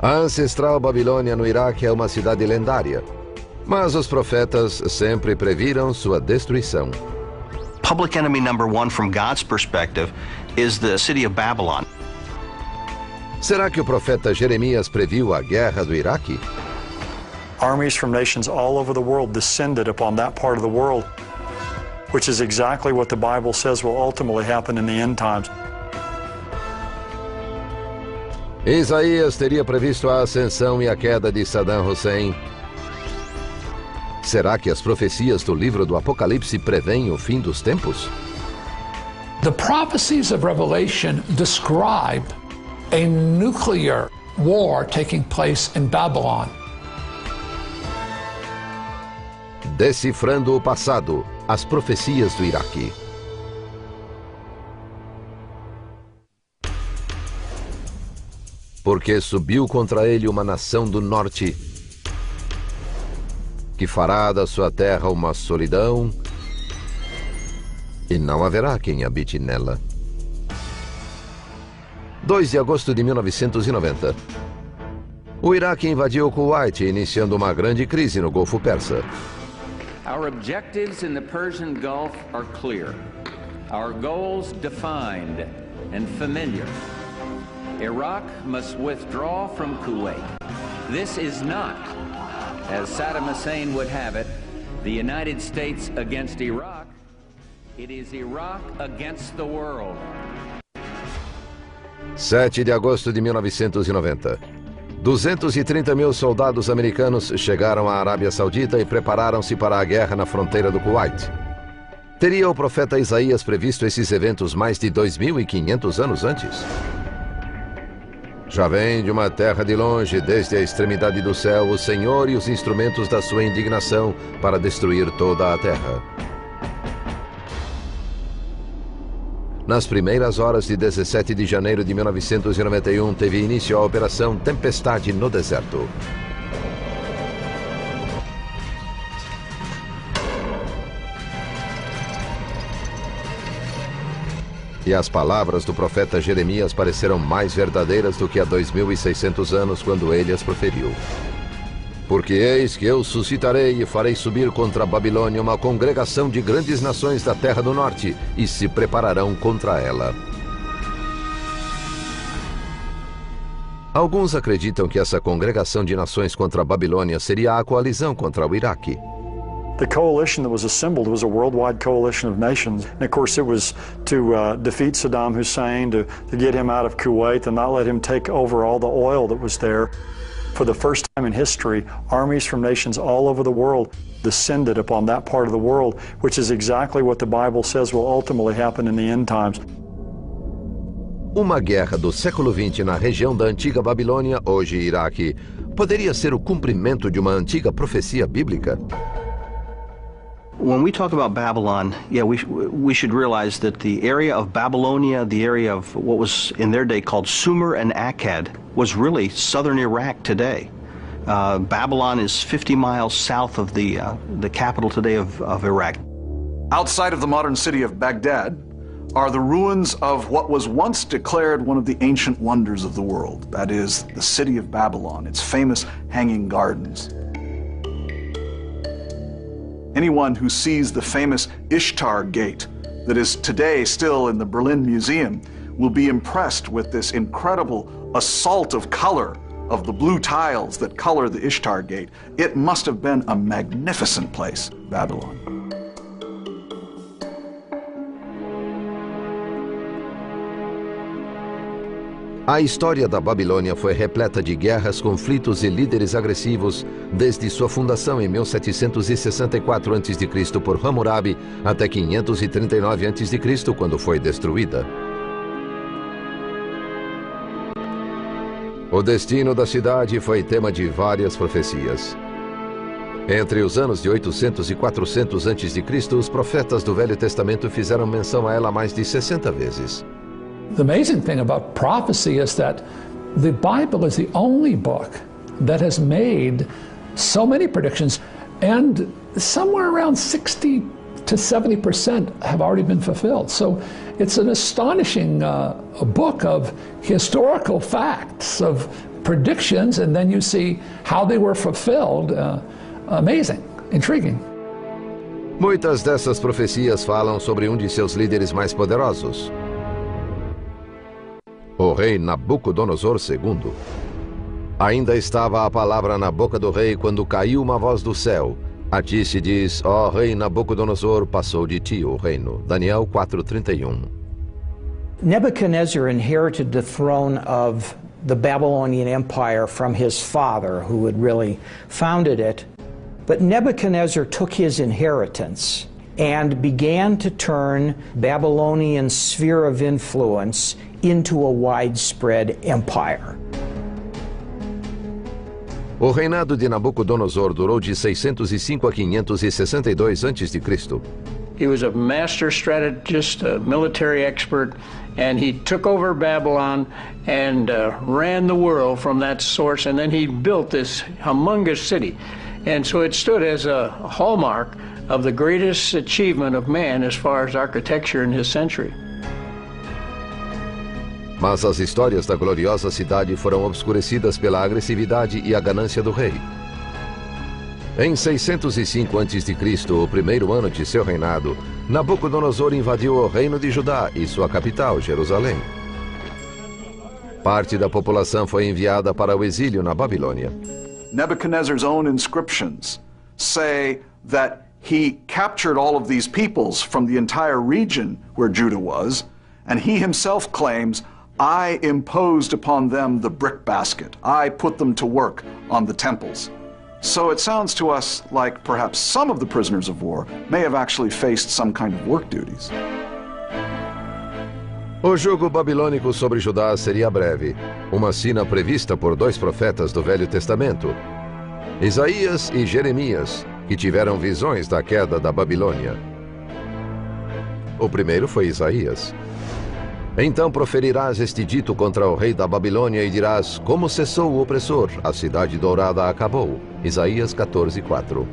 A ancestral Babilônia no Iraque é uma cidade lendária, mas os profetas sempre previram sua destruição. Public enemy number one from God's perspective is the city of Babylon. Será que o profeta Jeremias previu a guerra do Iraque? Armies from nations all over the world descended upon that part of the world, which is exactly what the Bible says will ultimately happen in the end times. Isaías teria previsto a ascensão e a queda de Saddam Hussein. Será que as profecias do livro do Apocalipse preveem o fim dos tempos? The prophecies of Revelation describe a nuclear war taking place in Babylon. Decifrando o passado, as profecias do Iraque. Porque subiu contra ele uma nação do norte, que fará da sua terra uma solidão, e não haverá quem habite nela. 2 de agosto de 1990. O Iraque invadiu o Kuwait, iniciando uma grande crise no Golfo Persa. Our objectives in the Persian Gulf are clear. Our goals defined and familiar. Iraq must withdraw from Kuwait. This is not, as Saddam Hussein would have it, the United States against Iraq. It is Iraq against the world. 7 de agosto de 1990. 230 mil soldados americanos chegaram à Arábia Saudita e prepararam-se para a guerra na fronteira do Kuwait. Teria o profeta Isaías previsto esses eventos mais de 2.500 anos antes? Já vem de uma terra de longe, desde a extremidade do céu, o Senhor e os instrumentos da sua indignação para destruir toda a terra. Nas primeiras horas de 17 de janeiro de 1991, teve início a Operação Tempestade no Deserto. E as palavras do profeta Jeremias pareceram mais verdadeiras do que há 2.600 anos, quando ele as proferiu. Porque eis que eu suscitarei e farei subir contra a Babilônia uma congregação de grandes nações da terra do norte, e se prepararão contra ela. Alguns acreditam que essa congregação de nações contra a Babilônia seria a coalizão contra o Iraque. The coalition that was assembled was a worldwide coalition of nations. And of course it was to defeat Saddam Hussein, to get him out of Kuwait and not let him take over all the oil that was there. For the first time in history, armies from nations all over the world descended upon that part of the world, which is exactly what the Bible says will ultimately happen in the end times. Uma guerra do século XX na região da antiga Babilônia, hoje Iraque, poderia ser o cumprimento de uma antiga profecia bíblica? When we talk about Babylon, we should realize that the area of Babylonia, the area of what was in their day called Sumer and Akkad, was really southern Iraq today. Babylon is 50 miles south of the capital today of Iraq. Outside of the modern city of Baghdad are the ruins of what was once declared one of the ancient wonders of the world. That is, the city of Babylon, its famous Hanging Gardens. Anyone who sees the famous Ishtar Gate that is today still in the Berlin Museum will be impressed with this incredible assault of color of the blue tiles that color the Ishtar Gate. It must have been a magnificent place, Babylon. A história da Babilônia foi repleta de guerras, conflitos e líderes agressivos desde sua fundação em 1764 a.C. por Hammurabi até 539 a.C., quando foi destruída. O destino da cidade foi tema de várias profecias. Entre os anos de 800 e 400 a.C., os profetas do Velho Testamento fizeram menção a ela mais de 60 vezes. The amazing thing about prophecy is that the Bible is the only book that has made so many predictions, and somewhere around 60 to 70% have already been fulfilled. So it's an astonishing book of historical facts, of predictions, and then you see how they were fulfilled. Amazing, intriguing. Muitas dessas profecias falam sobre um de seus líderes mais poderosos, o rei Nabucodonosor II. Ainda estava a palavra na boca do rei quando caiu uma voz do céu. A ti se diz, ó rei Nabucodonosor, passou de ti o reino. Daniel 4:31. Nebuchadnezzar inherited the throne of the Babylonian Empire from his father, who had really founded it. But Nebuchadnezzar took his inheritance and began to turn Babylonian sphere of influence into a widespread empire. O reinado de Nabucodonosor durou de 605 a 562 a.C. He was a master strategist, a military expert, and he took over Babylon and ran the world from that source, and then he built this humongous city. And so it stood as a hallmark of the greatest achievement of man as far as architecture in his century. Mas as histórias da gloriosa cidade foram obscurecidas pela agressividade e a ganância do rei. Em 605 a.C., o primeiro ano de seu reinado, Nabucodonosor invadiu o reino de Judá e sua capital, Jerusalém. Parte da população foi enviada para o exílio na Babilônia. Nebuchadnezzar's own inscriptions say that he captured all of these peoples from the entire region where Judah was, and he himself claims, I imposed upon them the brick basket. I put them to work on the temples. So it sounds to us like perhaps some of the prisoners of war may have actually faced some kind of work duties. O jugo babilônico sobre Judá seria breve, uma sina prevista por dois profetas do Velho Testamento, Isaías e Jeremias, que tiveram visões da queda da Babilônia. O primeiro foi Isaías. Então proferirás este dito contra o rei da Babilônia e dirás, como cessou o opressor, a cidade dourada acabou. Isaías 14:4.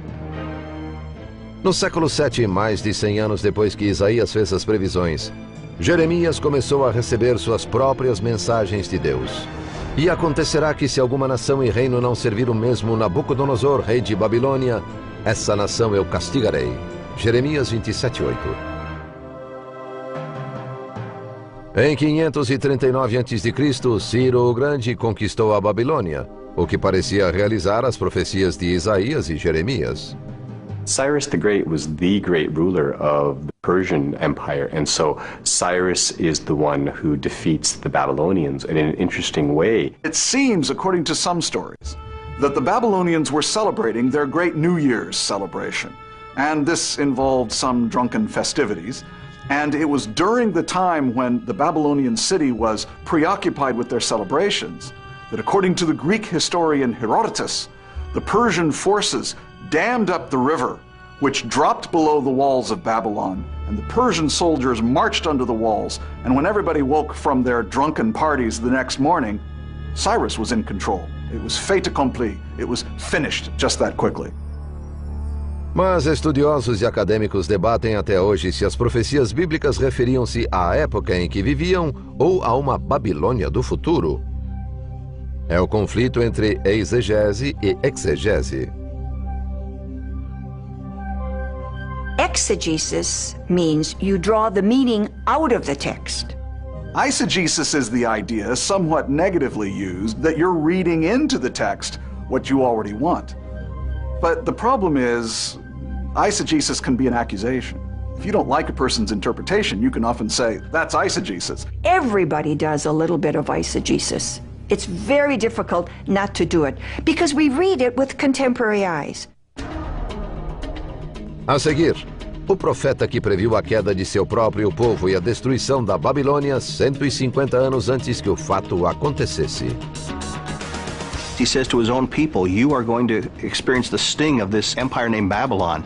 No século VII, mais de 100 anos depois que Isaías fez as previsões, Jeremias começou a receber suas próprias mensagens de Deus. E acontecerá que se alguma nação e reino não servir o mesmo Nabucodonosor, rei de Babilônia, essa nação eu castigarei. Jeremias 27:8. Em 539 a.C., Ciro o Grande conquistou a Babilônia, o que parecia realizar as profecias de Isaías e Jeremias. Cyrus the Great was the great ruler of the Persian Empire, and so Cyrus is the one who defeats the Babylonians in an interesting way. It seems, according to some stories, that the Babylonians were celebrating their great New Year's celebration, and this involved some drunken festivities. And it was during the time when the Babylonian city was preoccupied with their celebrations that, according to the Greek historian Herodotus, the Persian forces dammed up the river, which dropped below the walls of Babylon, and the Persian soldiers marched under the walls, and when everybody woke from their drunken parties the next morning, Cyrus was in control. It was fait accompli. It was finished just that quickly. Mas estudiosos e acadêmicos debatem até hoje se as profecias bíblicas referiam-se à época em que viviam ou a uma Babilônia do futuro. É o conflito entre exegese e exegese. Exegesis means you draw the meaning out of the text. Eisegesis is the idea, somewhat negatively used, that you're reading into the text what you already want. But the problem is, eisegesis can be an accusation. If you don't like a person's interpretation, you can often say, that's eisegesis. Everybody does a little bit of eisegesis. It's very difficult not to do it, because we read it with contemporary eyes. A seguir, o profeta que previu a queda de seu próprio povo e a destruição da Babilônia 150 anos antes que o fato acontecesse. He says to his own people, you are going to experience the sting of this empire named Babylon.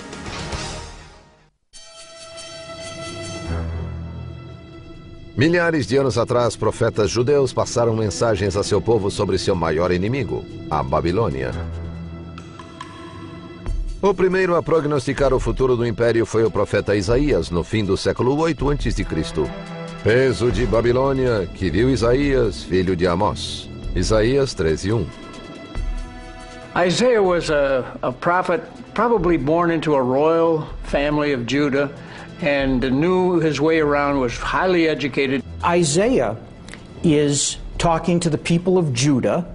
Milhares de anos atrás, profetas judeus passaram mensagens a seu povo sobre seu maior inimigo, a Babilônia. O primeiro a prognosticar o futuro do império foi o profeta Isaías, no fim do século 8 a.C. Peso de Babilônia, que viu Isaías, filho de Amós. Isaías 13:1. Isaiah was a prophet probably born into a royal family of Judah and knew his way around, was highly educated. Isaiah is talking to the people of Judah,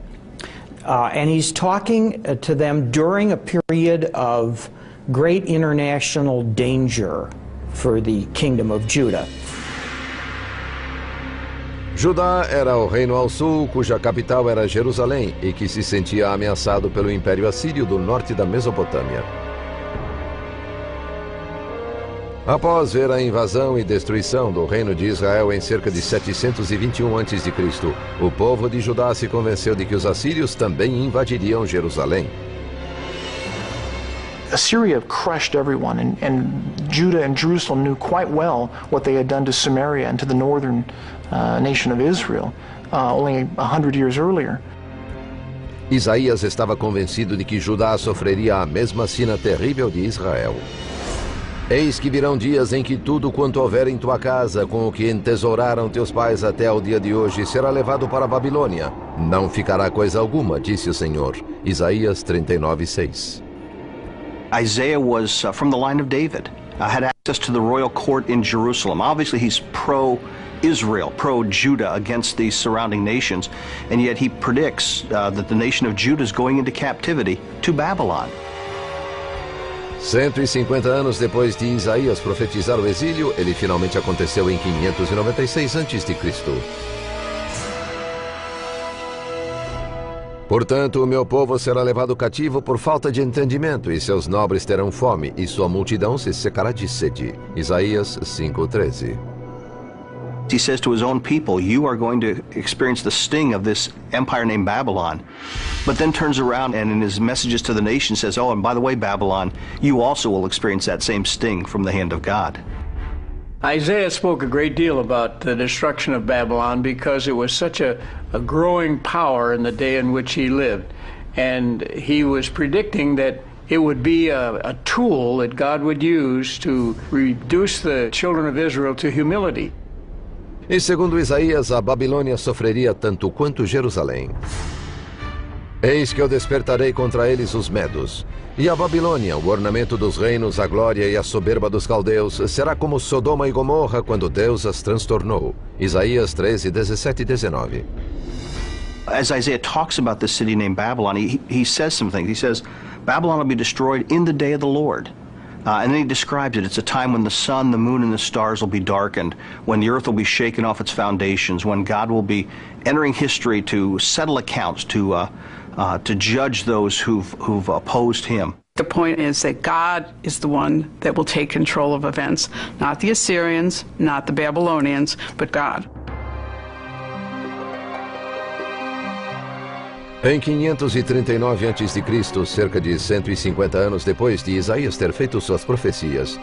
and he's talking to them during a period of great international danger for the kingdom of Judah. Judá era o reino ao sul, cuja capital era Jerusalém e que se sentia ameaçado pelo Império Assírio do norte da Mesopotâmia. Após ver a invasão e destruição do reino de Israel em cerca de 721 a.C., o povo de Judá se convenceu de que os assírios também invadiriam Jerusalém. Assyria crushed everyone, and Judah and Jerusalem knew quite well what they had done to Samaria and to the northern nation of Israel only 100 years earlier. Isaías estava convencido de que Judá sofreria a mesma sina terrível de Israel. Eis que virão dias em que tudo quanto houver em tua casa, com o que entesouraram teus pais até ao dia de hoje, será levado para a Babilônia. Não ficará coisa alguma, disse o Senhor. Isaías 39:6. Isaiah was from the line of David, had access to the royal court in Jerusalem. Obviously, he's pro-Israel, pro-Judah against these surrounding nations, and yet he predicts that the nation of Judah is going into captivity to Babylon. 150 anos depois de Isaías profetizar o exílio, ele finalmente aconteceu em 596 a.C. Portanto, o meu povo será levado cativo por falta de entendimento, e seus nobres terão fome, e sua multidão se secará de sede. Isaías 5:13. He says to his own people, you are going to experience the sting of this empire named Babylon. But then turns around and in his messages to the nation says, oh, and by the way, Babylon, you also will experience that same sting from the hand of God. Isaiah spoke a great deal about the destruction of Babylon because it was such a growing power in the day in which he lived. And he was predicting that it would be a tool that God would use to reduce the children of Israel to humility. E segundo Isaías, a Babilônia sofreria tanto quanto Jerusalém. Eis que eu despertarei contra eles os medos. E a Babilônia, o ornamento dos reinos, a glória e a soberba dos caldeus, será como Sodoma e Gomorra quando Deus as transtornou. Isaías 13, 17 e 19. As Isaiah talks about this city named Babylon, he says some things. He says, Babylon will be destroyed in the day of the Lord. And then he describes it. It's a time when the sun, the moon, and the stars will be darkened, when the earth will be shaken off its foundations, when God will be entering history to settle accounts, to judge those who've opposed him. The point is that God is the one that will take control of events, not the Assyrians, not the Babylonians, but God. Em 539 a.C., cerca de 150 anos depois de Isaías ter feito suas profecias,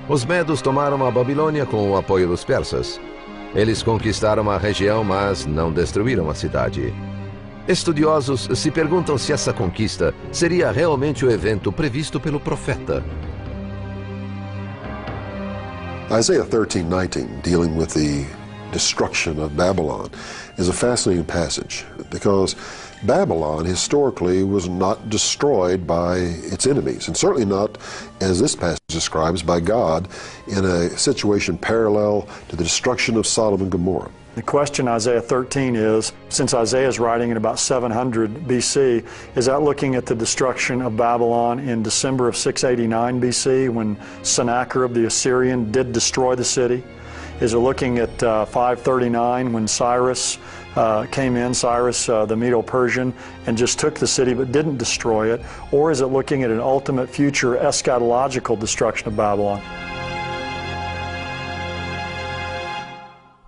os medos tomaram a Babilônia com o apoio dos persas. Eles conquistaram a região, mas não destruíram a cidade. Estudiosos se perguntam se essa conquista seria realmente o evento previsto pelo profeta. Isaiah 13:19, dealing with the destruction of Babylon, is a fascinating passage because Babylon historically was not destroyed by its enemies, and certainly not, as this passage describes, by God in a situation parallel to the destruction of Sodom and Gomorrah. The question in Isaiah 13 is, since Isaiah is writing in about 700 BC, is that looking at the destruction of Babylon in December of 689 BC when Sennacherib the Assyrian did destroy the city? Is it looking at 539 when Cyrus came in, Cyrus the Medo-Persian, and just took the city but didn't destroy it? Or is it looking at an ultimate future eschatological destruction of Babylon?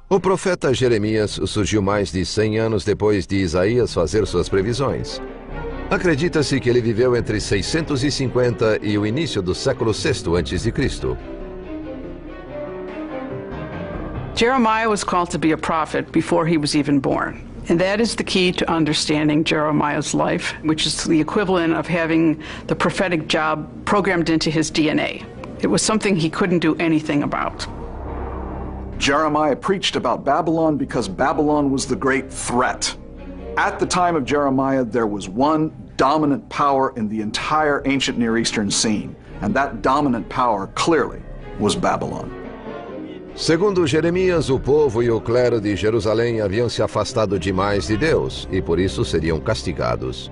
O profeta Jeremias surgiu mais de 100 anos depois de Isaías fazer suas previsões. Acredita-se que ele viveu entre 650 e o início do século VI a.C. Jeremiah was called to be a prophet before he was even born. And that is the key to understanding Jeremiah's life, which is the equivalent of having the prophetic job programmed into his DNA. It was something he couldn't do anything about. Jeremiah preached about Babylon because Babylon was the great threat. At the time of Jeremiah, there was one dominant power in the entire ancient Near Eastern scene, and that dominant power clearly was Babylon. Segundo Jeremias, o povo e o clero de Jerusalém haviam se afastado demais de Deus e por isso seriam castigados.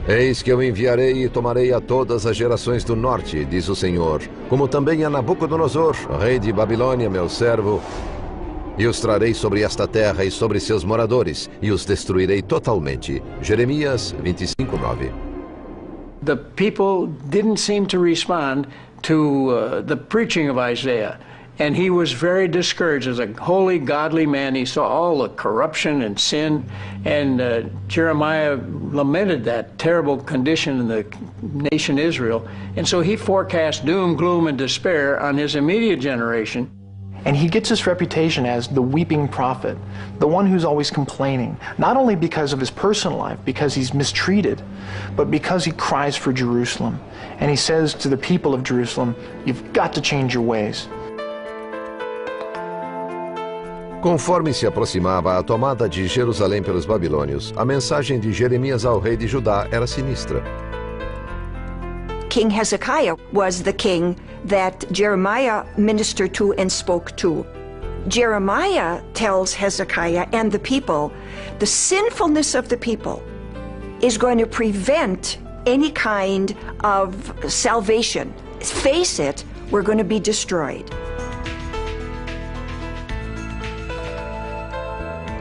Eis que eu enviarei e tomarei a todas as gerações do norte, diz o Senhor, como também a Nabucodonosor, rei de Babilônia, meu servo, e os trarei sobre esta terra e sobre seus moradores, e os destruirei totalmente. Jeremias 25:9. The people didn't seem to respond to the preaching of Isaiah. And he was very discouraged. As a holy, godly man, he saw all the corruption and sin, and Jeremiah lamented that terrible condition in the nation Israel. And so he forecast doom, gloom, and despair on his immediate generation. And he gets his reputation as the weeping prophet, the one who's always complaining, not only because of his personal life, because he's mistreated, but because he cries for Jerusalem. And he says to the people of Jerusalem, you've got to change your ways. Conforme se aproximava a tomada de Jerusalém pelos babilônios, a mensagem de Jeremias ao rei de Judá era sinistra. King Hezekiah was the king that Jeremiah ministered to and spoke to. Jeremiah tells Hezekiah and the people, the sinfulness of the people is going to prevent any kind of salvation. Face it, we're going to be destroyed.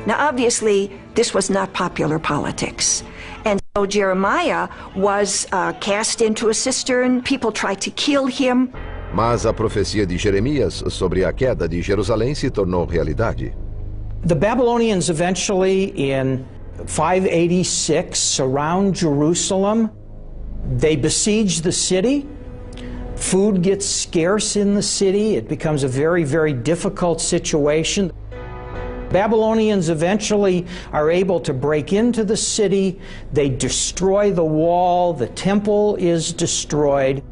Now, obviously, this was not popular politics. And so Jeremiah was cast into a cistern. People tried to kill him. Mas a profecia de Jeremias sobre a queda de Jerusalém se tornou realidade. The Babylonians eventually, in 586, surround Jerusalem. They besiege the city. Food gets scarce in the city. It becomes a very, very difficult situation. Babylonians eventually are able to break into the city. They destroy the wall. The temple is destroyed.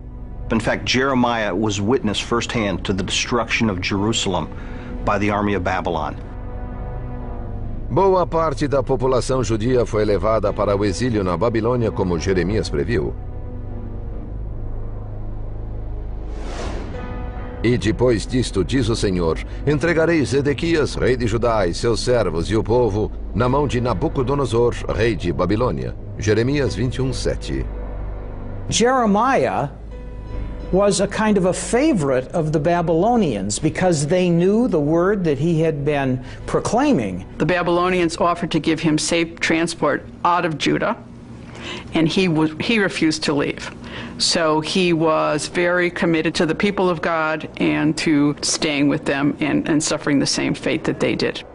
In fact, Jeremiah was witness firsthand to the destruction of Jerusalem by the army of Babylon. Boa parte da população judia foi levada para o exílio na Babilônia, como Jeremias previu. E depois disto, diz o Senhor, entregarei Zedequias, rei de Judá, e seus servos e o povo, na mão de Nabucodonosor, rei de Babilônia. Jeremias 21:7. Jeremiah was a kind of a favorite of the Babylonians because they knew the word that he had been proclaiming. The Babylonians offered to give him safe transport out of Judah, and he refused to leave. So he was very committed to the people of God and to staying with them and suffering the same fate that they did.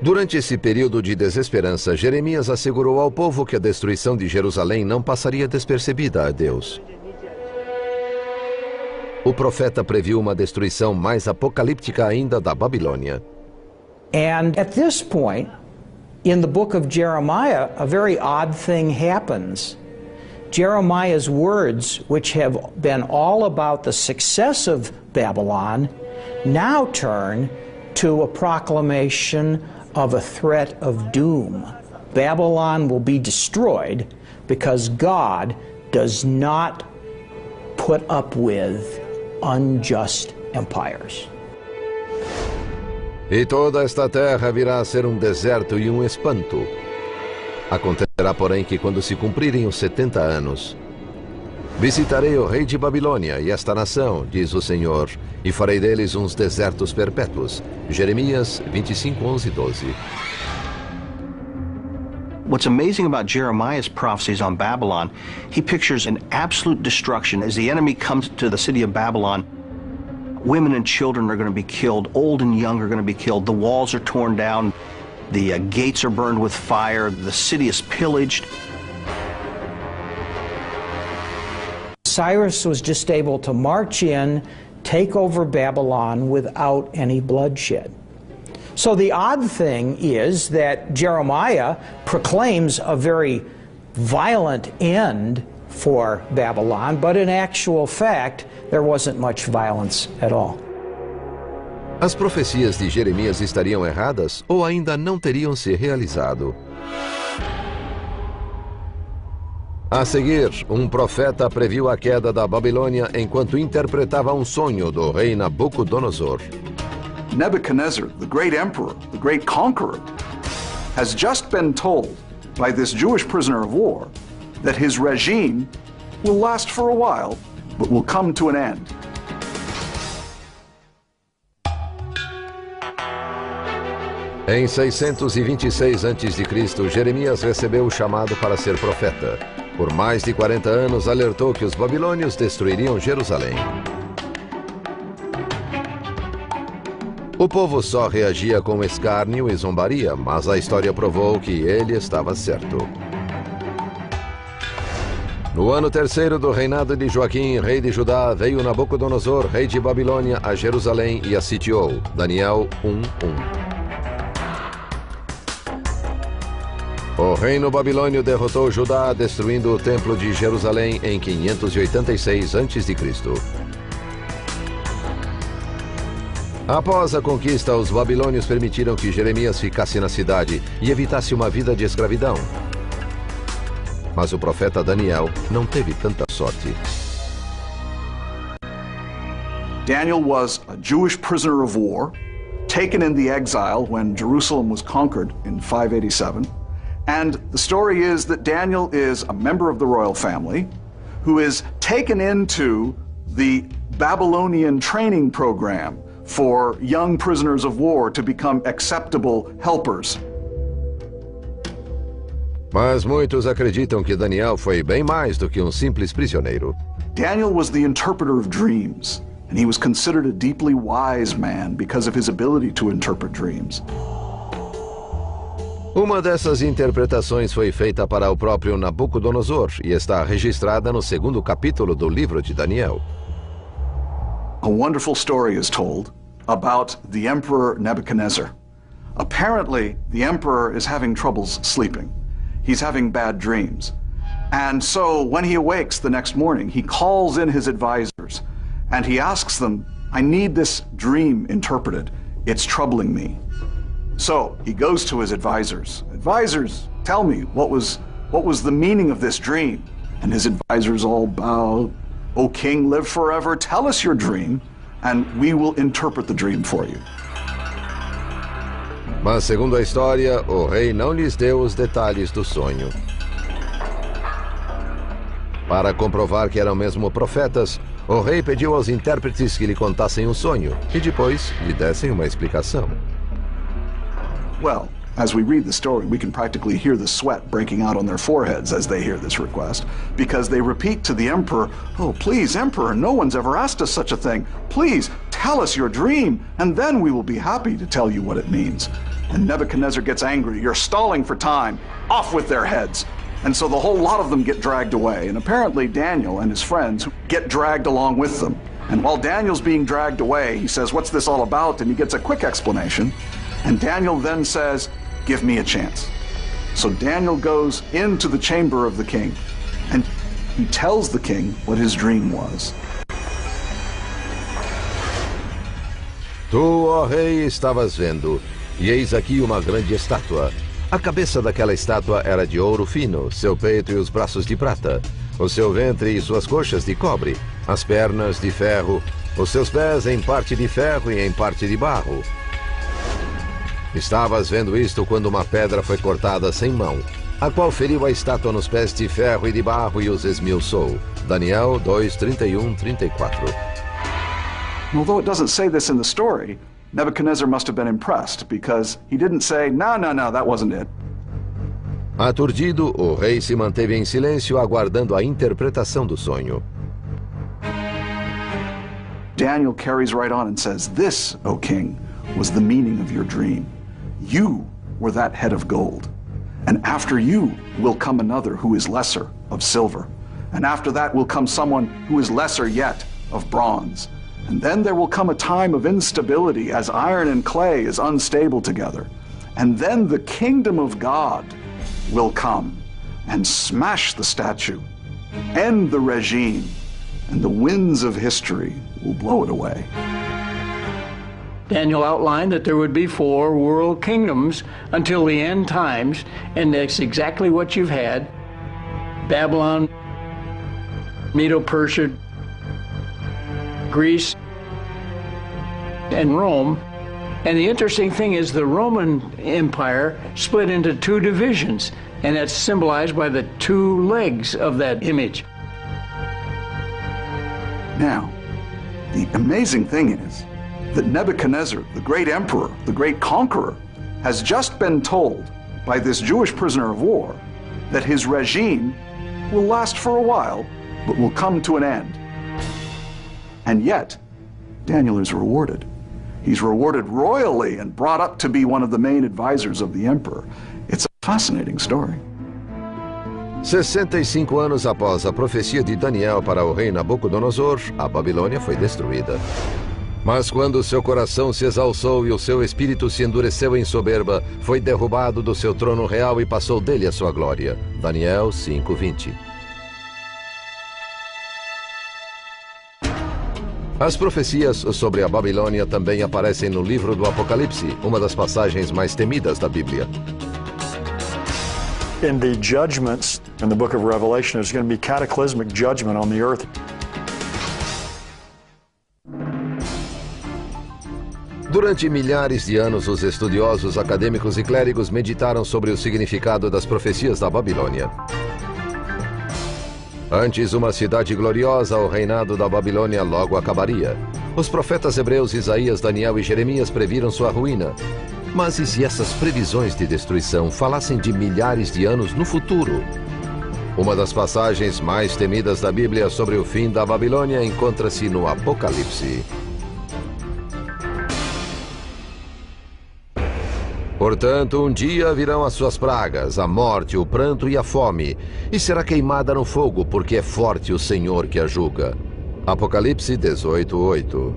Durante esse período de desesperança, Jeremias assegurou ao povo que a destruição de Jerusalém não passaria despercebida a Deus. O profeta previu uma destruição mais apocalíptica ainda da Babilônia. And at this point, in the book of Jeremiah, a very odd thing happens. Jeremiah's words, which have been all about the success of Babylon, now turn to a proclamation of a threat of doom. Babylon will be destroyed because God does not put up with unjust empires. E toda esta terra virá a ser um deserto e um espanto. Acontecerá, porém, que quando se cumprirem os 70 anos, visitarei o rei de Babilônia e esta nação, diz o Senhor, e farei deles uns desertos perpétuos. Jeremias 25:11-12. What's amazing about Jeremiah's prophecies on Babylon, he pictures an absolute destruction. As the enemy comes to the city of Babylon, women and children are going to be killed, old and young are going to be killed, the walls are torn down, the gates are burned with fire, the city is pillaged. Cyrus was just able to march in, take over Babylon without any bloodshed. So the odd thing is that Jeremiah proclaims a very violent end for Babylon, but in actual fact, there wasn't much violence at all. As profecias de Jeremias estariam erradas ou ainda não teriam se realizado? A seguir, um profeta previu a queda da Babilônia enquanto interpretava um sonho do rei Nabucodonosor. Nebuchadnezzar, the great emperor, the great conqueror, has just been told by this Jewish prisoner of war that his regime will last for a while, but will come to an end. Em 626 a.C., Jeremias recebeu o chamado para ser profeta. Por mais de 40 anos, alertou que os babilônios destruiriam Jerusalém. O povo só reagia com escárnio e zombaria, mas a história provou que ele estava certo. No ano terceiro do reinado de Joaquim, rei de Judá, veio Nabucodonosor, rei de Babilônia, a Jerusalém e a sitiou. Daniel 1:1. O reino babilônio derrotou Judá, destruindo o templo de Jerusalém em 586 a.C. Após a conquista, os babilônios permitiram que Jeremias ficasse na cidade e evitasse uma vida de escravidão. Mas o profeta Daniel não teve tanta sorte. Daniel was a Jewish prisoner of war, taken in the exile when Jerusalem was conquered in 587. And the story is that Daniel is a member of the royal family who is taken into the Babylonian training program for young prisoners of war to become acceptable helpers. Mas muitos acreditam que Daniel foi bem mais do que um simples prisioneiro. Daniel was the interpreter of dreams, and he was considered a deeply wise man because of his ability to interpret dreams. Uma dessas interpretações foi feita para o próprio Nabucodonosor e está registrada no segundo capítulo do livro de Daniel. A wonderful story is told about the Emperor Nebuchadnezzar. Apparently, the emperor is having troubles sleeping. He's having bad dreams. And so when he awakes the next morning, he calls in his advisors and he asks them, I need this dream interpreted. It's troubling me. So he goes to his advisors. Advisors, tell me, what was the meaning of this dream? And his advisors all bow. O king, live forever. Tell us your dream, and we will interpret the dream for you. Mas, segundo a história, o rei não lhes deu os detalhes do sonho. Para comprovar que eram mesmo profetas, o rei pediu aos intérpretes que lhe contassem o sonho e depois lhe dessem uma explicação. Well, as we read the story, we can practically hear the sweat breaking out on their foreheads as they hear this request, because they repeat to the emperor, oh, please, emperor, no one's ever asked us such a thing. Please, tell us your dream, and then we will be happy to tell you what it means. And Nebuchadnezzar gets angry. You're stalling for time. Off with their heads. And so the whole lot of them get dragged away. And apparently Daniel and his friends get dragged along with them. And while Daniel's being dragged away, he says, what's this all about? And he gets a quick explanation. And Daniel then says, give me a chance. So Daniel goes into the chamber of the king, and he tells the king what his dream was. Tu, ó rei, estavas vendo, e eis aqui uma grande estátua. A cabeça daquela estátua era de ouro fino, seu peito e os braços de prata, o seu ventre e suas coxas de cobre, as pernas de ferro, os seus pés em parte de ferro e em parte de barro. Estavas vendo isto quando uma pedra foi cortada sem mão, a qual feriu a estátua nos pés de ferro e de barro e os esmiuçou. Daniel 2:31-34. Although it doesn't say this in the story, Nebuchadnezzar must have been impressed, because he didn't say, no, that wasn't it. Aturdido, o rei se manteve em silêncio, aguardando a interpretação do sonho. Daniel carries right on and says, this, O king, was the meaning of your dream. You were that head of gold, and after you will come another who is lesser, of silver, and after that will come someone who is lesser yet, of bronze. And then there will come a time of instability as iron and clay is unstable together. And then the kingdom of God will come and smash the statue, end the regime, and the winds of history will blow it away. Daniel outlined that there would be 4 world kingdoms until the end times, and that's exactly what you've had. Babylon, Medo-Persia, Greece, and Rome. And the interesting thing is the Roman Empire split into 2 divisions, and that's symbolized by the 2 legs of that image. Now, the amazing thing is that Nebuchadnezzar, the great emperor, the great conqueror, has just been told by this Jewish prisoner of war that his regime will last for a while, but will come to an end. And yet, Daniel is rewarded. He's rewarded royally and brought up to be one of the main advisors of the emperor. It's a fascinating story. 65 anos após a profecia de Daniel para o rei Nabucodonosor, a Babilônia foi destruída. Mas quando seu coração se exalçou e o seu espírito se endureceu em soberba, foi derrubado do seu trono real e passou dele a sua glória. Daniel 5:20. As profecias sobre a Babilônia também aparecem no livro do Apocalipse, uma das passagens mais temidas da Bíblia. In the judgments in the book of Revelation, there's going to be cataclysmic judgment on the earth. Durante milhares de anos, os estudiosos, acadêmicos e clérigos meditaram sobre o significado das profecias da Babilônia. Antes uma cidade gloriosa, o reinado da Babilônia logo acabaria. Os profetas hebreus Isaías, Daniel e Jeremias previram sua ruína. Mas e se essas previsões de destruição falassem de milhares de anos no futuro? Uma das passagens mais temidas da Bíblia sobre o fim da Babilônia encontra-se no Apocalipse. Portanto, um dia virão as suas pragas, a morte, o pranto e a fome, e será queimada no fogo, porque é forte o Senhor que a julga. Apocalipse 18:8.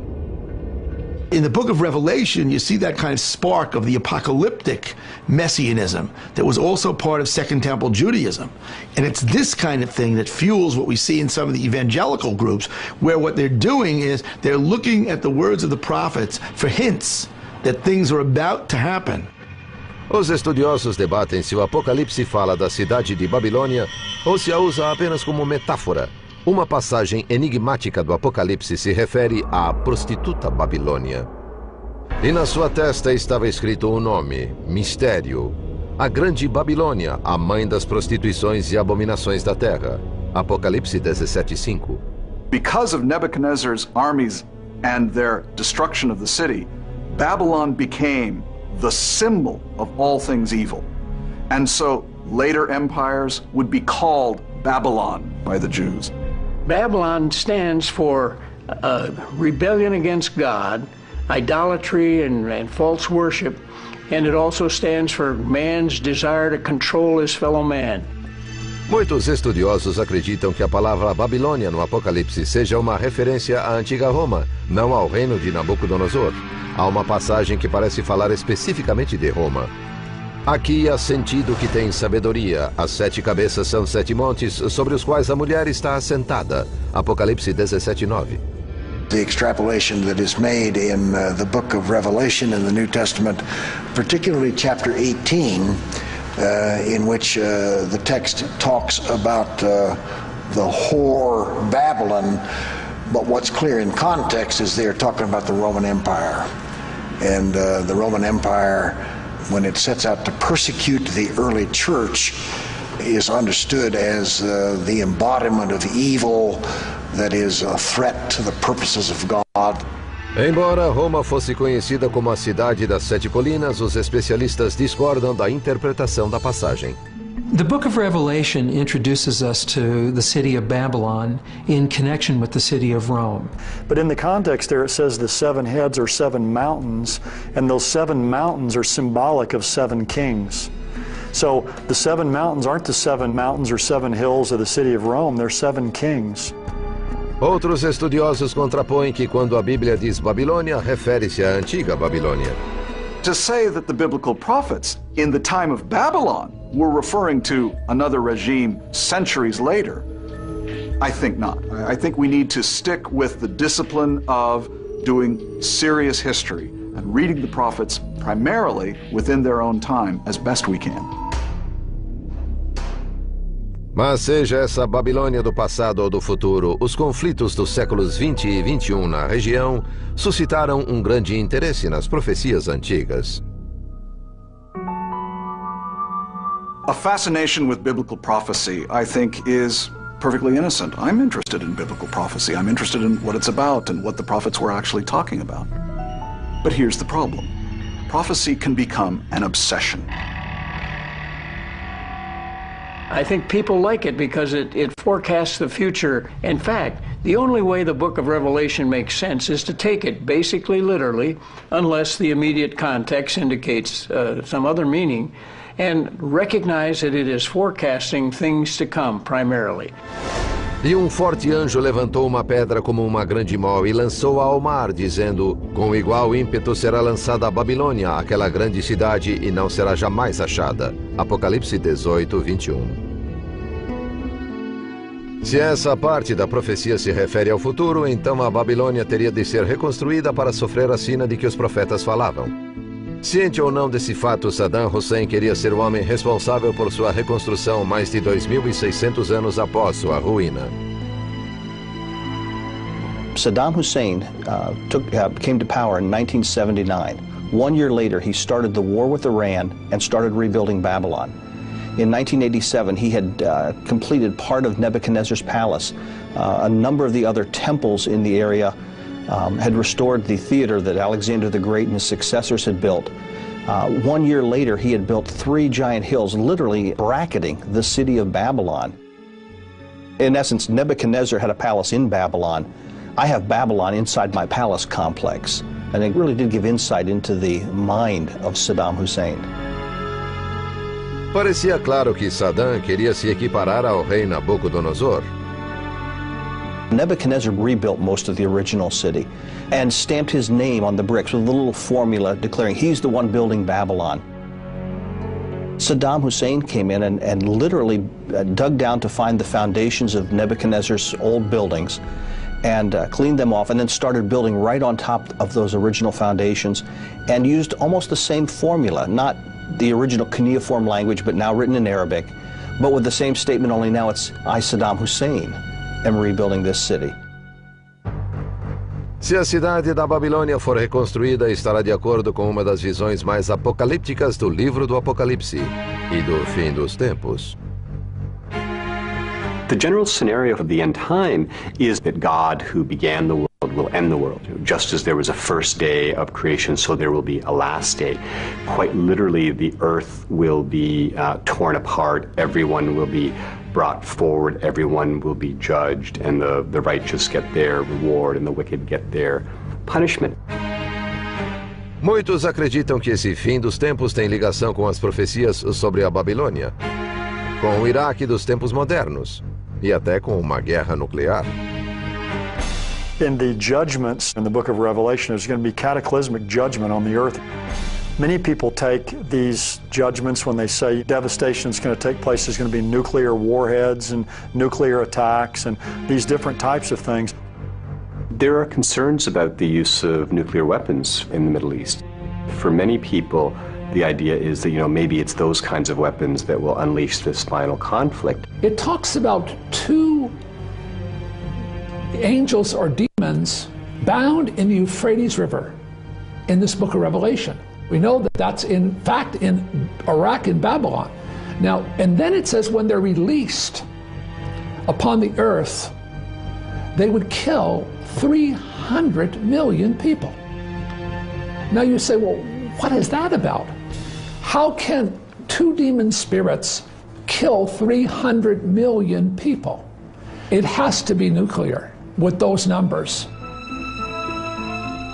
In the book of Revelation, you see that kind of spark of the apocalyptic messianism that was also part of Second Temple Judaism. And it's this kind of thing that fuels what we see in some of the evangelical groups, where what they're doing is they're looking at the words of the prophets for hints that things are about to happen. Os estudiosos debatem se o Apocalipse fala da cidade de Babilônia ou se a usa apenas como metáfora. Uma passagem enigmática do Apocalipse se refere à prostituta Babilônia. E na sua testa estava escrito um nome, Mistério. A grande Babilônia, a mãe das prostituições e abominações da terra. Apocalipse 17:5. Because of Nebuchadnezzar's armies and their destruction of the city, Babylon became the symbol of all things evil. And so later empires would be called Babylon by the Jews. Babylon stands for rebellion against God, idolatry and false worship, and it also stands for man's desire to control his fellow man. Muitos estudiosos acreditam que a palavra Babilônia no Apocalipse seja uma referência à antiga Roma, não ao reino de Nabucodonosor. Há uma passagem que parece falar especificamente de Roma. Aqui há sentido que tem sabedoria. As 7 cabeças são 7 montes sobre os quais a mulher está assentada. Apocalipse 17:9. The extrapolation that is made in the book of Revelation in the New Testament, particularly chapter 18, in which the text talks about the whore Babylon, but what's clear in context is they're talking about the Roman Empire. And the Roman Empire, when it sets out to persecute the early church, is understood as the embodiment of evil that is a threat to the purposes of God. Embora Roma fosse conhecida como a cidade das 7 colinas, os especialistas discordam da interpretação da passagem. The book of Revelation introduces us to the city of Babylon in connection with the city of Rome. But in the context there it says the 7 heads are 7 mountains, and those 7 mountains are symbolic of 7 kings. So the 7 mountains aren't the 7 mountains or 7 hills of the city of Rome, they're 7 kings. Outros estudiosos contrapõem que quando a Bíblia diz Babilônia, refere-se à antiga Babilônia. To say that the biblical prophets in the time of Babylon were referring to another regime centuries later, I think not. I think we need to stick with the discipline of doing serious history and reading the prophets primarily within their own time as best we can. Mas seja essa Babilônia do passado ou do futuro, os conflitos dos séculos 20 e 21 na região suscitaram um grande interesse nas profecias antigas. A fascination with biblical prophecy, I think, is perfectly innocent. I'm interested in biblical prophecy. I'm interested in what it's about and what the prophets were actually talking about. But here's the problem. Prophecy can become an obsession. I think people like it because it forecasts the future. In fact, the only way the book of Revelation makes sense is to take it basically literally, unless the immediate context indicates some other meaning, and recognize that it is forecasting things to come primarily. E forte anjo levantou uma pedra como uma grande mol e lançou-a ao mar, dizendo: com igual ímpeto será lançada a Babilônia, aquela grande cidade, e não será jamais achada. Apocalipse 18, 21. Se essa parte da profecia se refere ao futuro, então a Babilônia teria de ser reconstruída para sofrer a sina de que os profetas falavam. Ciente ou não desse fato, Saddam Hussein queria ser o homem responsável por sua reconstrução mais de 2.600 anos após sua ruína. Saddam Hussein came to power in 1979. 1 year later, he started the war with Iran and started rebuilding Babylon. In 1987, he had completed part of Nebuchadnezzar's palace. A number of the other temples in the area had restored the theater that Alexander the Great and his successors had built. 1 year later, he had built 3 giant hills, literally bracketing the city of Babylon. In essence, Nebuchadnezzar had a palace in Babylon. I have Babylon inside my palace complex. And it really did give insight into the mind of Saddam Hussein. Parecia claro que Saddam queria se equiparar ao rei Nabucodonosor. Nebuchadnezzar rebuilt most of the original city and stamped his name on the bricks with a little formula declaring he's the one building Babylon. Saddam Hussein came in and literally dug down to find the foundations of Nebuchadnezzar's old buildings and cleaned them off, and then started building right on top of those original foundations and used almost the same formula, not the original cuneiform language, but now written in Arabic, but with the same statement, only now it's I, Saddam Hussein, am rebuilding this city. Se a cidade da Babilônia for reconstruída, estará de acordo com uma das visões mais apocalípticas do livro do Apocalipse e do fim dos tempos. The general scenario of the end time is that God, who began the world, will end the world. Just as there was a first day of creation, so there will be a last day. Quite literally, the earth will be torn apart, everyone will be brought forward, everyone will be judged, and the righteous get their reward and the wicked get their punishment. Muitos acreditam que esse fim dos tempos tem ligação com as profecias sobre a Babilônia, com o Iraque dos tempos modernos e até com uma guerra nuclear. In the judgments in the book of Revelation, there's going to be cataclysmic judgment on the earth. Many people take these judgments when they say devastation is going to take place. There's going to be nuclear warheads and nuclear attacks and these different types of things. There are concerns about the use of nuclear weapons in the Middle East. For many people, the idea is that, maybe it's those kinds of weapons that will unleash this final conflict. It talks about 2 angels or demons bound in the Euphrates River in this book of Revelation. We know that that's in fact in Iraq and Babylon. Now, and then it says when they're released upon the earth, they would kill 300 million people. Now you say, well, what is that about? How can 2 demon spirits kill 300 million people? It has to be nuclear with those numbers.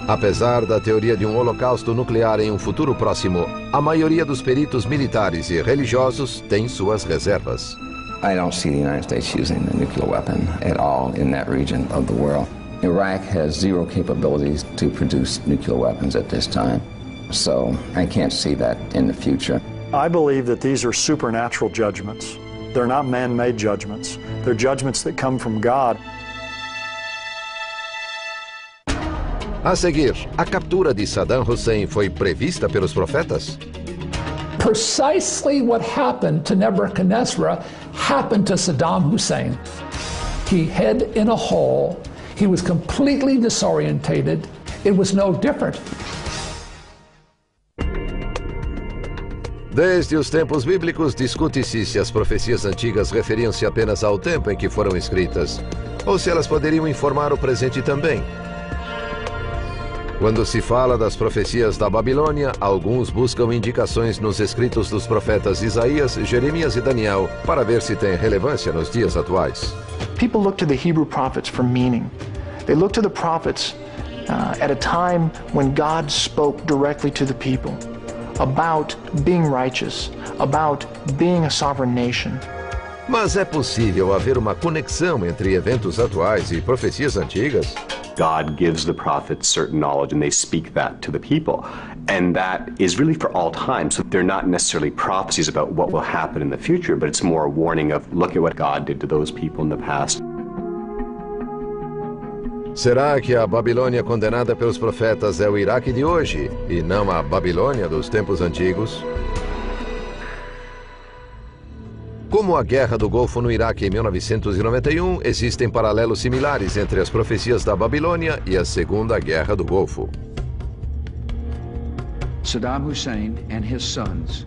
Apesar da teoria de holocausto nuclear em futuro próximo, a maioria dos peritos militares e religiosos tem suas reservas. I don't see the United States using the nuclear weapon at all in that region of the world. Iraq has 0 capabilities to produce nuclear weapons at this time, so I can't see that in the future. I believe that these are supernatural judgments. They're not man-made judgments. They're judgments that come from God. A seguir, a captura de Saddam Hussein foi prevista pelos profetas? Precisely what happened to Nebuchadnezzar happened to Saddam Hussein. He hid in a hole. He was completely disorientated. It was no different. Desde os tempos bíblicos, discute-se se as profecias antigas referiam-se apenas ao tempo em que foram escritas, ou se elas poderiam informar o presente também. Quando se fala das profecias da Babilônia, alguns buscam indicações nos escritos dos profetas Isaías, Jeremias e Daniel para ver se tem relevância nos dias atuais. People look to the Hebrew prophets for meaning. They look to the prophets at a time when God spoke directly to the people about being righteous, about being a sovereign nation. Mas é possível haver uma conexão entre eventos atuais e profecias antigas? God gives the prophets certain knowledge and they speak that to the people. And that is really for all time. So they're not necessarily prophecies about what will happen in the future, but it's more a warning of look at what God did to those people in the past. Será que a Babilônia condenada pelos profetas é o Iraque de hoje e não a Babilônia dos tempos antigos? Como a Guerra do Golfo no Iraque em 1991, existem paralelos similares entre as profecias da Babilônia e a Segunda Guerra do Golfo. Saddam Hussein and his sons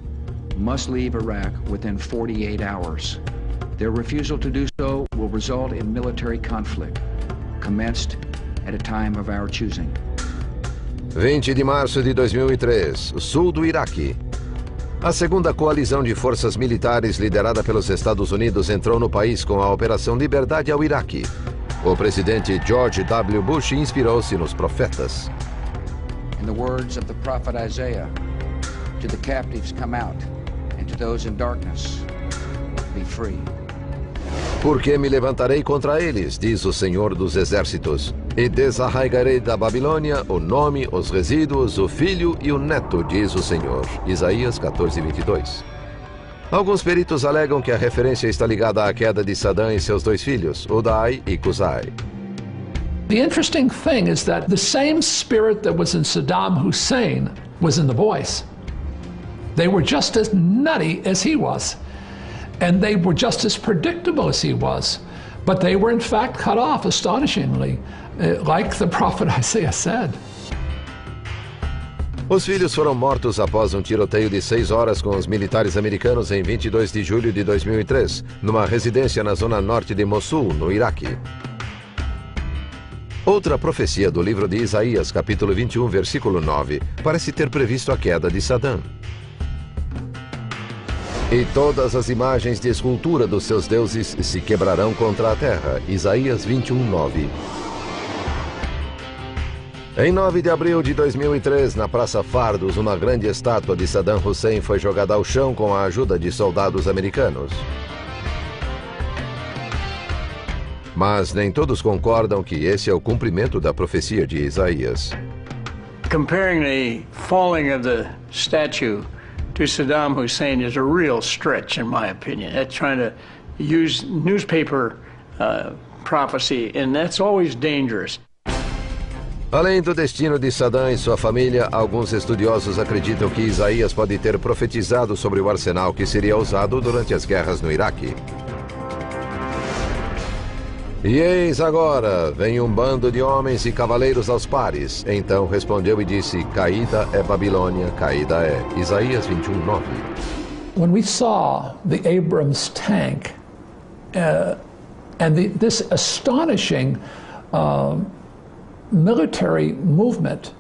must leave Iraq within 48 hours. Their refusal to do so will result in military conflict, commenced at a time of our choosing. 20 de março de 2003, sul do Iraque. A segunda coalizão de forças militares liderada pelos Estados Unidos entrou no país com a Operação Liberdade ao Iraque. O presidente George W. Bush inspirou-se nos profetas. In the words of the prophet Isaiah, to the captives come out, and to those in darkness, be free. Porque me levantarei contra eles, diz o Senhor dos Exércitos, e desarraigarei da Babilônia o nome, os resíduos, o filho e o neto, diz o Senhor. Isaías 14:22. Alguns peritos alegam que a referência está ligada à queda de Saddam e seus dois filhos, Uday e Qusay. The interesting thing is that the same spirit that was in Saddam Hussein was in the boys. They were just as nutty as he was. And they were just as predictable as he was. But they were in fact cut off astonishingly, like the prophet Isaiah said. Os filhos foram mortos após um tiroteio de 6 horas com os militares americanos em 22 de julho de 2003, numa residência na zona norte de Mossul, no Iraque. Outra profecia do livro de Isaías, capítulo 21, versículo 9, parece ter previsto a queda de Saddam. E todas as imagens de escultura dos seus deuses se quebrarão contra a terra. Isaías 21:9. Em 9 de abril de 2003, na Praça Fardos, uma grande estátua de Saddam Hussein foi jogada ao chão com a ajuda de soldados americanos. Mas nem todos concordam que esse é o cumprimento da profecia de Isaías. Comparing the falling of the statue to Saddam Hussein is a real stretch, in my opinion. That's trying to use newspaper prophecy, and that's always dangerous. Além do destino de Saddam e sua família, alguns estudiosos acreditam que Isaías pode ter profetizado sobre o arsenal que seria usado durante as guerras no Iraque. E eis agora, vem um bando de homens e cavaleiros aos pares. Então respondeu e disse, caída é Babilônia, caída é. Isaías 21:9. When we saw the Abrams tank and this astonishing military movement,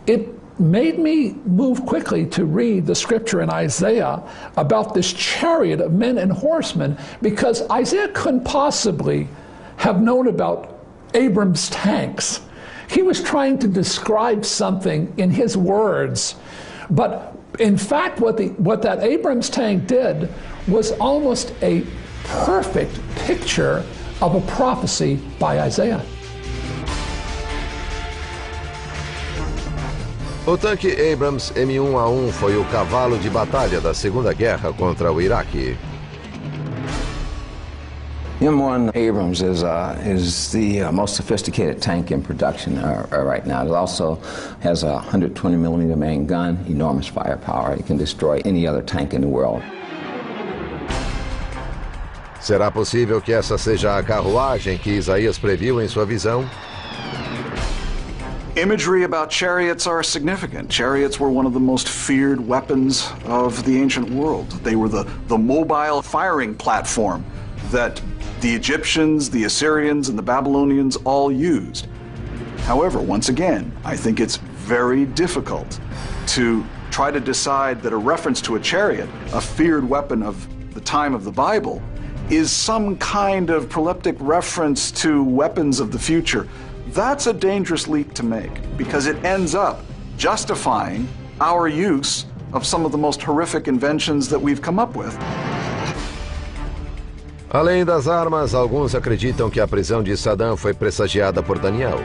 it made me move quickly to read the scripture in Isaiah about this chariot of men and horsemen, because Isaiah couldn't possibly have known about Abrams tanks. He was trying to describe something in his words, but in fact what that Abrams tank did was almost a perfect picture of a prophecy by Isaiah. O tanque Abrams M1A1 foi o cavalo de batalha da Segunda Guerra contra o Iraque. M1 Abrams is the most sophisticated tank in production right now. It also has a 120mm main gun, enormous firepower. It can destroy any other tank in the world. Será possível que essa seja a carruagem que Isaías previu em sua visão? Imagery about chariots are significant. Chariots were one of the most feared weapons of the ancient world. They were the mobile firing platform that the Egyptians, the Assyrians, and the Babylonians all used. However, once again, I think it's very difficult to try to decide that a reference to a chariot, a feared weapon of the time of the Bible, is some kind of proleptic reference to weapons of the future. That's a dangerous leap to make, because it ends up justifying our use of some of the most horrific inventions that we've come up with. Além das armas, alguns acreditam que a prisão de Saddam foi pressagiada por Daniel.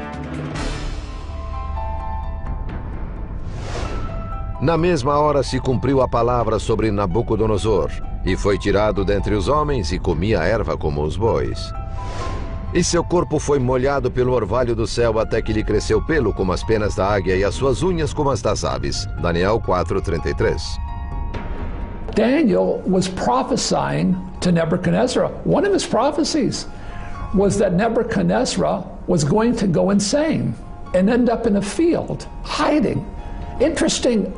Na mesma hora se cumpriu a palavra sobre Nabucodonosor, e foi tirado dentre os homens e comia erva como os bois. E seu corpo foi molhado pelo orvalho do céu até que lhe cresceu pelo como as penas da águia e as suas unhas como as das aves. Daniel 4:33. Daniel was prophesying to Nebuchadnezzar. One of his prophecies was that Nebuchadnezzar was going to go insane and end up in a field, hiding. Interesting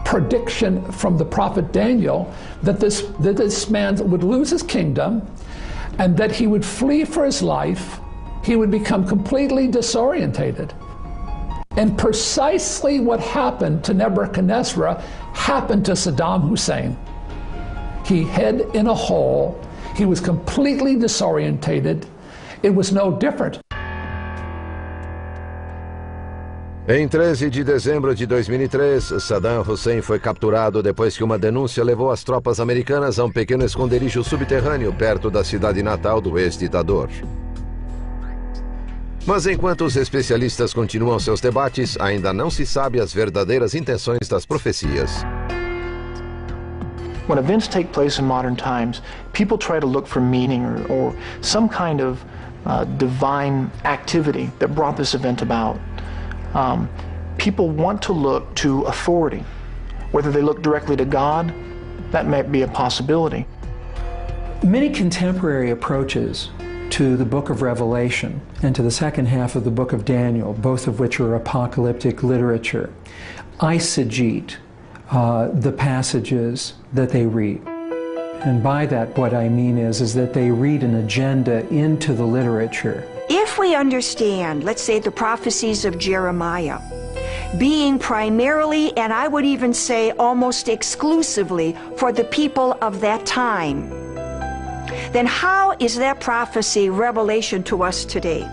prediction from the prophet Daniel that this man would lose his kingdom and that he would flee for his life. He would become completely disorientated. And precisely what happened to Nebuchadnezzar happened to Saddam Hussein. He hid in a hole. He was completely disorientated. It was no different. Em 13 de dezembro de 2003, Saddam Hussein foi capturado depois que uma denúncia levou as tropas americanas a um pequeno esconderijo subterrâneo perto da cidade natal do ex-ditador. Mas enquanto os especialistas continuam seus debates, ainda não se sabe as verdadeiras intenções das profecias. When events take place in modern times, people try to look for meaning or some kind of divine activity that brought this event about. People want to look to authority. Whether they look directly to God, that might be a possibility. Many contemporary approaches to the book of Revelation and to the second half of the book of Daniel, both of which are apocalyptic literature, eisegete the passages that they read. And by that, what I mean is that they read an agenda into the literature. If we understand, let's say, the prophecies of Jeremiah being primarily, and I would even say almost exclusively, for the people of that time, then how is that prophecy revelation to us today?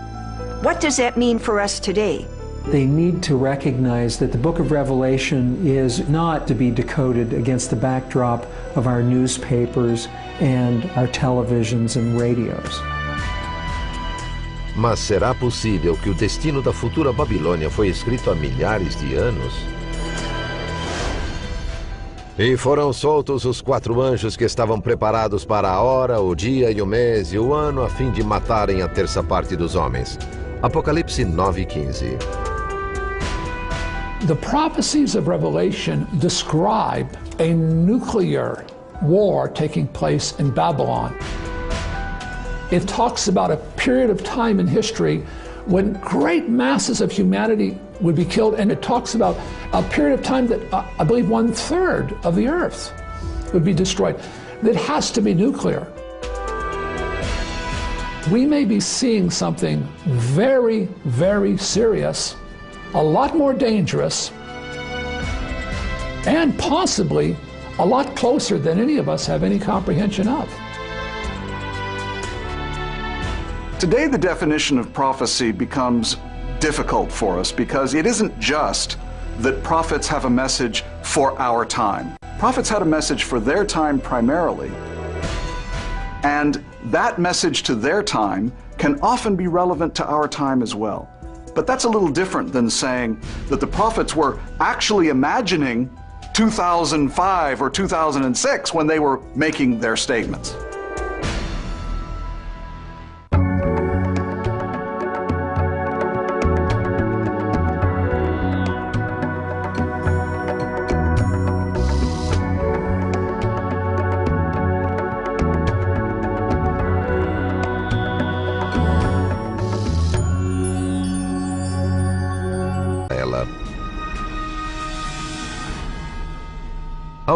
What does that mean for us today? They need to recognize that the book of Revelation is not to be decoded against the backdrop of our newspapers and our televisions and radios. Mas será possível que o destino da futura Babilônia foi escrito há milhares de anos? E foram soltos os 4 anjos que estavam preparados para a hora, o dia e o mês e o ano a fim de matarem a terça parte dos homens. Apocalipse 9:15. The prophecies of Revelation describe a nuclear war taking place in Babylon. It talks about a period of time in history when great masses of humanity would be killed, and it talks about a period of time that I believe 1/3 of the earth would be destroyed. That has to be nuclear. We may be seeing something very, very serious, a lot more dangerous, and possibly a lot closer than any of us have any comprehension of. Today, the definition of prophecy becomes difficult for us because it isn't just that prophets have a message for our time. Prophets had a message for their time primarily, and that message to their time can often be relevant to our time as well. But that's a little different than saying that the prophets were actually imagining 2005 or 2006 when they were making their statements.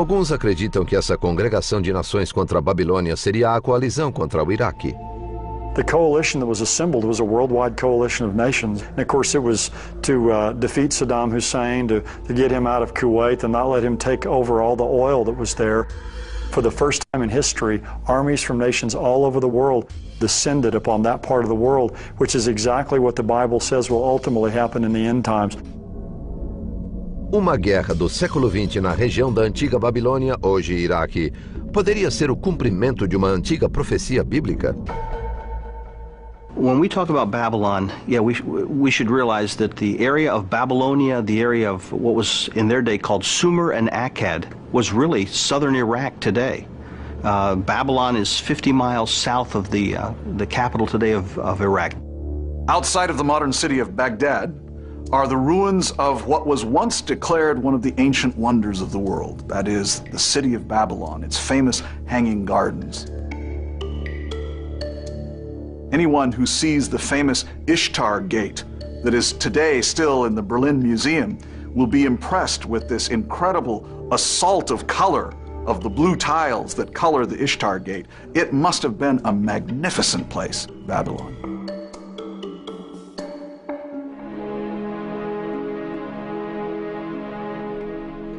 Alguns acreditam que essa congregação de nações contra a Babilônia seria a coalizão contra o Iraque. The coalition that was assembled was a worldwide coalition of nations. And of course, it was to defeat Saddam Hussein, to get him out of Kuwait and not let him take over all the oil that was there. For the first time in history, armies from nations all over the world descended upon that part of the world, which is exactly what the Bible says will ultimately happen in the end times. Uma guerra do século XX na região da antiga Babilônia, hoje Iraque, poderia ser o cumprimento de uma antiga profecia bíblica? When we talk about Babylon, we should realize that the area of Babylonia, the area of what was in their day called Sumer and Akkad, was really southern Iraq today. Babylon is 50 miles south of the capital today of Iraq. Outside of the modern city of Baghdad are the ruins of what was once declared one of the ancient wonders of the world. That is the city of Babylon, its famous Hanging Gardens. Anyone who sees the famous Ishtar Gate that is today still in the Berlin Museum will be impressed with this incredible assault of color of the blue tiles that color the Ishtar Gate. It must have been a magnificent place, Babylon.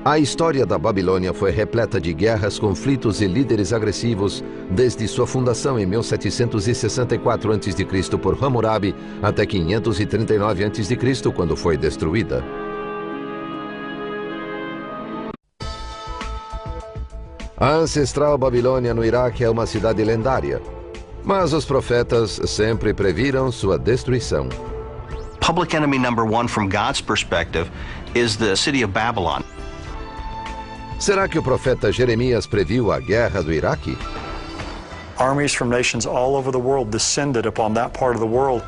A história da Babilônia foi repleta de guerras, conflitos e líderes agressivos desde sua fundação em 1764 a.C. por Hammurabi até 539 a.C., quando foi destruída. A ancestral Babilônia no Iraque é uma cidade lendária, mas os profetas sempre previram sua destruição. Public enemy number one from God's perspective is the city of Babylon. Será que o profeta Jeremias previu a guerra do Iraque? Armies from nations all over the world descended upon that part of the world,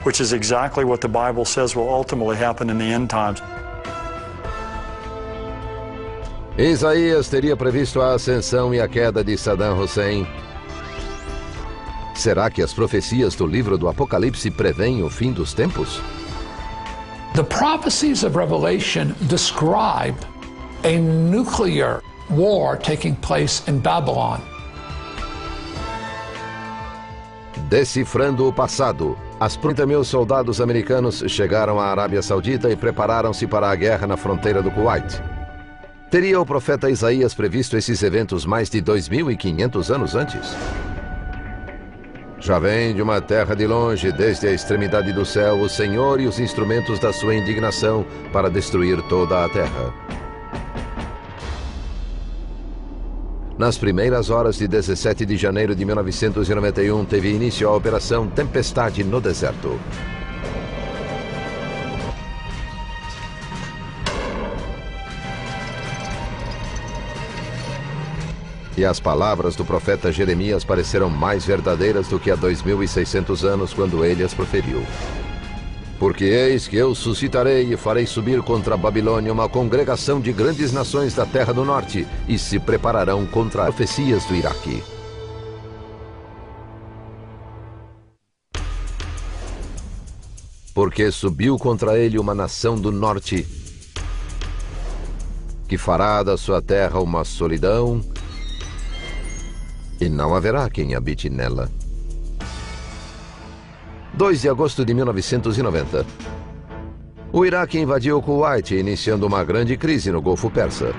which is exactly what the Bible says will ultimately happen in the end times. Isaías teria previsto a ascensão e a queda de Saddam Hussein. Será que as profecias do livro do Apocalipse preveem o fim dos tempos? The prophecies of Revelation describe a nuclear war taking place in Babylon. Decifrando o passado, as 30.000 soldados americanos chegaram à Arábia Saudita e prepararam-se para a guerra na fronteira do Kuwait. Teria o profeta Isaías previsto esses eventos mais de 2.500 anos antes? Já vem de uma terra de longe, desde a extremidade do céu, o Senhor e os instrumentos da sua indignação para destruir toda a terra. Nas primeiras horas de 17 de janeiro de 1991, teve início a Operação Tempestade no Deserto. E as palavras do profeta Jeremias pareceram mais verdadeiras do que há 2.600 anos, quando ele as proferiu. Porque eis que eu suscitarei e farei subir contra a Babilônia uma congregação de grandes nações da terra do norte, e se prepararão contra as profecias do Iraque. Porque subiu contra ele uma nação do norte, que fará da sua terra uma solidão, e não haverá quem habite nela. 2 de agosto de 1990. O Iraque invadiu o Kuwait, iniciando uma grande crise no Golfo Persa.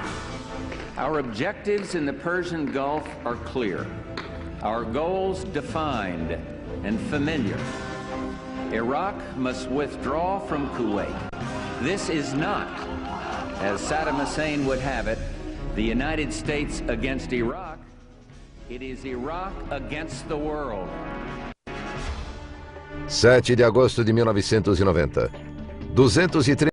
Our objectives in the Persian Gulf are clear. Our goals defined and familiar. Iraq must withdraw from Kuwait. This is not, as Saddam Hussein would have it, the United States against Iraq. It is Iraq against the world. 7 de agosto de 1990. 230